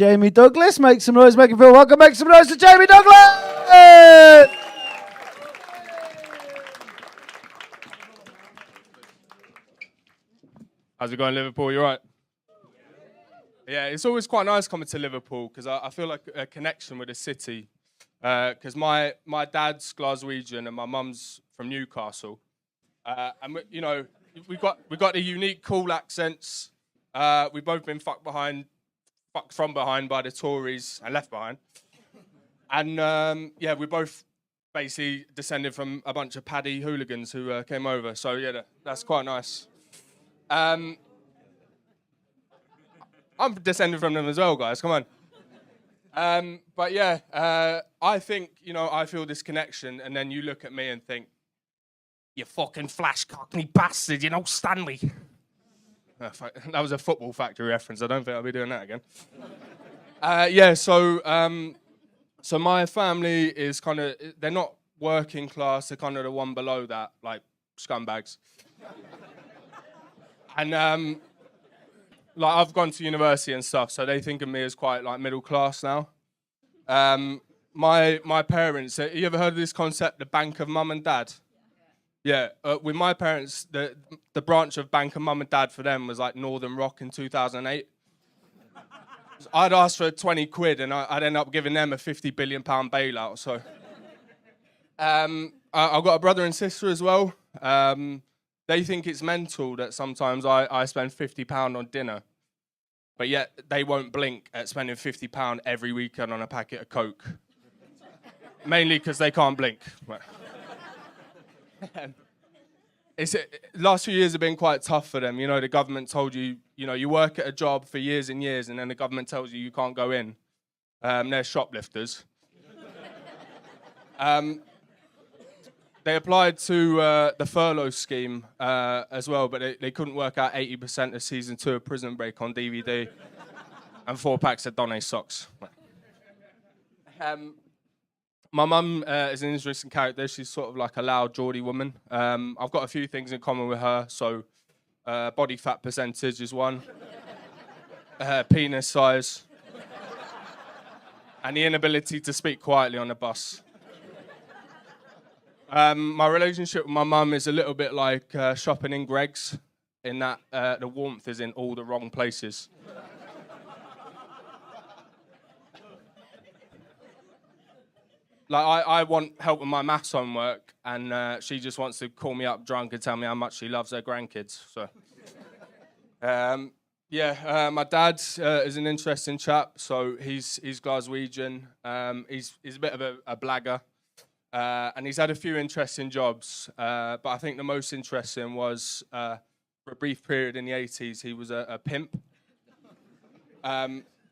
Jamie Douglas. Make some noise, make him feel welcome. Make some noise to Jamie Douglas! How's it going, Liverpool? You right? Yeah, it's always quite nice coming to Liverpool because I feel like a connection with the city. Because my dad's Glaswegian and my mum's from Newcastle, and we got the unique, cool accents. We've both been fucked from behind by the Tories and left behind, and we're both basically descended from a bunch of Paddy hooligans who came over. So yeah, that's quite nice. I'm descended from them as well, guys. Come on. But yeah, I think, I feel this connection, and then you look at me and think, you fucking flash cockney bastard, Stanley. That was a Football Factory reference. I don't think I'll be doing that again. So my family is kind of, they're not working class, they're kind of the one below that, like scumbags. And I've gone to university and stuff, so they think of me as quite like middle class now. My parents, you ever heard of this concept, the bank of mum and dad? Yeah, with my parents, the branch of bank of mum and dad for them was like Northern Rock in 2008. I'd ask for 20 quid and I'd end up giving them a £50 billion bailout. So I've got a brother and sister as well. They think it's mental that sometimes I spend £50 on dinner, but yet they won't blink at spending £50 every weekend on a packet of Coke. Mainly because they can't blink. Last few years have been quite tough for them. The government told you, you work at a job for years and years, and then the government tells you can't go in. They're shoplifters. They applied to the furlough scheme as well, but they couldn't work out 80% of season 2 of Prison Break on DVD and 4 packs of Donny socks. My mum is an interesting character. She's sort of like a loud Geordie woman. I've got a few things in common with her. So body fat percentage is one, penis size, and the inability to speak quietly on the bus. My relationship with my mum is a little bit like shopping in Greggs, in that the warmth is in all the wrong places. Like, I want help with my maths homework, and she just wants to call me up drunk and tell me how much she loves her grandkids. So, my dad is an interesting chap. So he's Glaswegian. He's a bit of a blagger, and he's had a few interesting jobs. But I think the most interesting was for a brief period in the 80s, he was a pimp.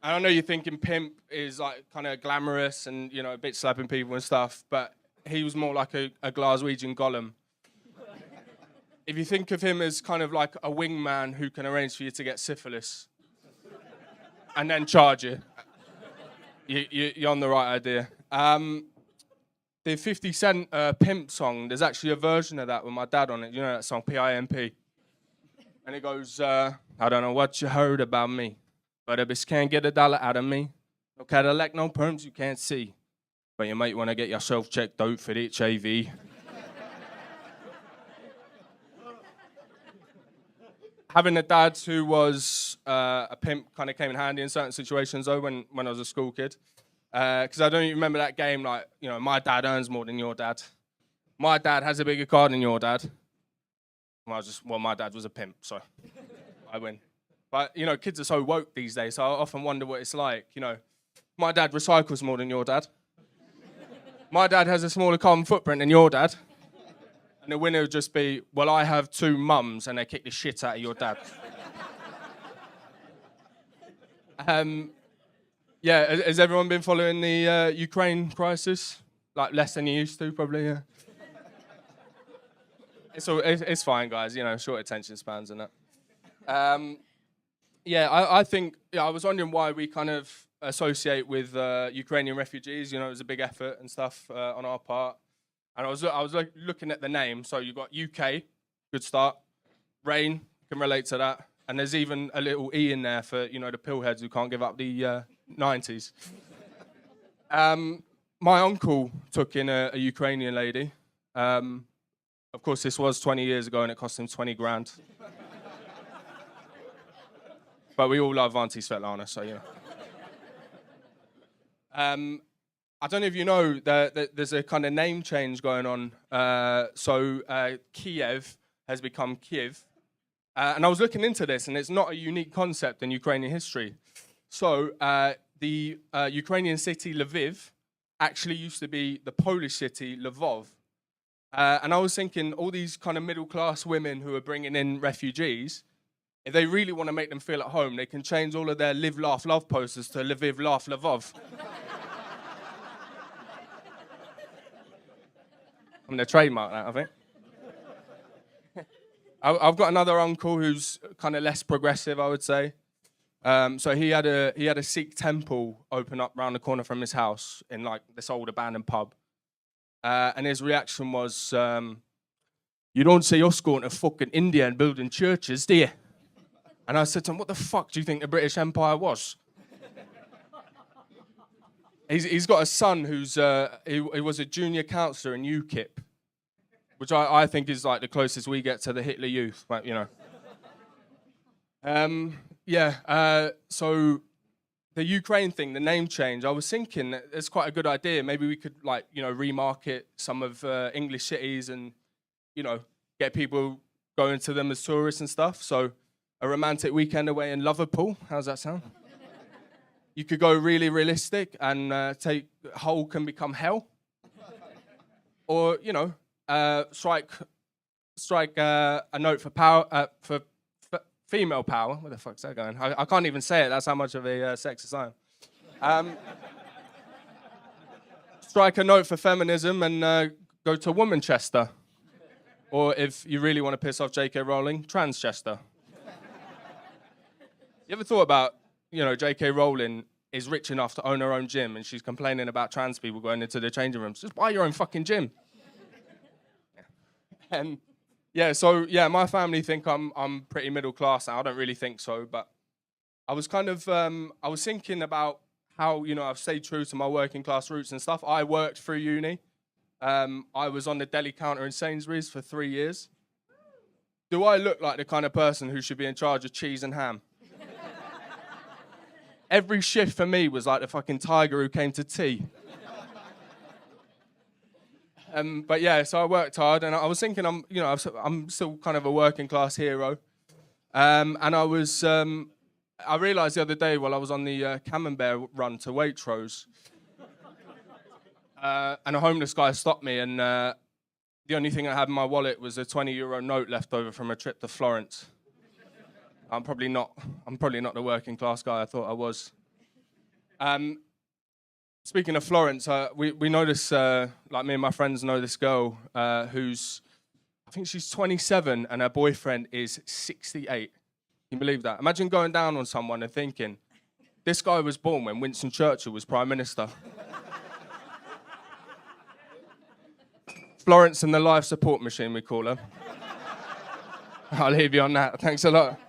And I know you're thinking pimp is like kind of glamorous and, a bit slapping people and stuff, but he was more like a Glaswegian Gollum. If you think of him as kind of like a wingman who can arrange for you to get syphilis and then charge you, you're on the right idea. The 50 Cent Pimp song, there's actually a version of that with my dad on it. You know that song, P.I.M.P. And it goes, I don't know what you heard about me, but a bitch can't get $1 out of me. No Cadillac, no perms you can't see. But you might want to get yourself checked out for HIV. Having a dad who was a pimp kind of came in handy in certain situations, though, when I was a school kid. Because I don't even remember that game, like, my dad earns more than your dad. My dad has a bigger car than your dad. My dad was a pimp, so I win. But, kids are so woke these days, so I often wonder what it's like. My dad recycles more than your dad. My dad has a smaller carbon footprint than your dad. And the winner would just be, well, I have 2 mums and they kick the shit out of your dad. Has everyone been following the Ukraine crisis? Like, less than you used to, probably, yeah. It's fine, guys, short attention spans and that. I think, I was wondering why we kind of associate with Ukrainian refugees. It was a big effort and stuff on our part. And I was looking at the name. So you've got UK, good start. Rain, can relate to that. And there's even a little E in there for, the pillheads who can't give up the 90s. My uncle took in a Ukrainian lady. Of course, this was 20 years ago and it cost him 20 grand. But we all love Auntie Svetlana, so, you know. I don't know if you know that there's a kind of name change going on. Kiev has become Kiev. And I was looking into this, and it's not a unique concept in Ukrainian history. So the Ukrainian city Lviv actually used to be the Polish city Lvov. And I was thinking, all these kind of middle-class women who are bringing in refugees, if they really want to make them feel at home, they can change all of their live, laugh, love posters to Lviv, laugh, Lvov. I'm going to trademark that, I think. I've got another uncle who's kind of less progressive, I would say. So he had a Sikh temple open up around the corner from his house in like this old abandoned pub. And his reaction was, you don't see us going to fucking India and building churches, do you? And I said to him, what the fuck do you think the British Empire was? He's got a son who's he was a junior councillor in UKIP, which I think is like the closest we get to the Hitler Youth, but you know. So the Ukraine thing, the name change, I was thinking that it's quite a good idea. Maybe we could, like, you know, remarket some of English cities and, you know, get people going to them as tourists and stuff. So a romantic weekend away in Liverpool, how's that sound? You could go really realistic and take Hull can become hell. Or, you know, strike a note for power, for female power. Where the fuck's that going? I can't even say it. That's how much of a sexist I am. Strike a note for feminism and go to Womanchester. Or if you really want to piss off J.K. Rowling, Transchester. You ever thought about, you know, J.K. Rowling is rich enough to own her own gym and she's complaining about trans people going into the changing rooms? Just buy your own fucking gym. And my family think I'm pretty middle class now. I don't really think so, but I was kind of I was thinking about how, you know, I've stayed true to my working class roots and stuff. I worked through uni. I was on the deli counter in Sainsbury's for 3 years. Do I look like the kind of person who should be in charge of cheese and ham? Every shift for me was like the fucking tiger who came to tea. But yeah, so I worked hard, and I was thinking, I'm still kind of a working class hero. And I realised the other day while I was on the Camembert run to Waitrose, and a homeless guy stopped me, and the only thing I had in my wallet was a €20 note left over from a trip to Florence. I'm probably not the working class guy I thought I was. Speaking of Florence, we know this, like me and my friends know this girl who's, I think she's 27 and her boyfriend is 68. Can you believe that? Imagine going down on someone and thinking, this guy was born when Winston Churchill was Prime Minister. Florence and the life support machine, we call her. I'll leave you on that. Thanks a lot.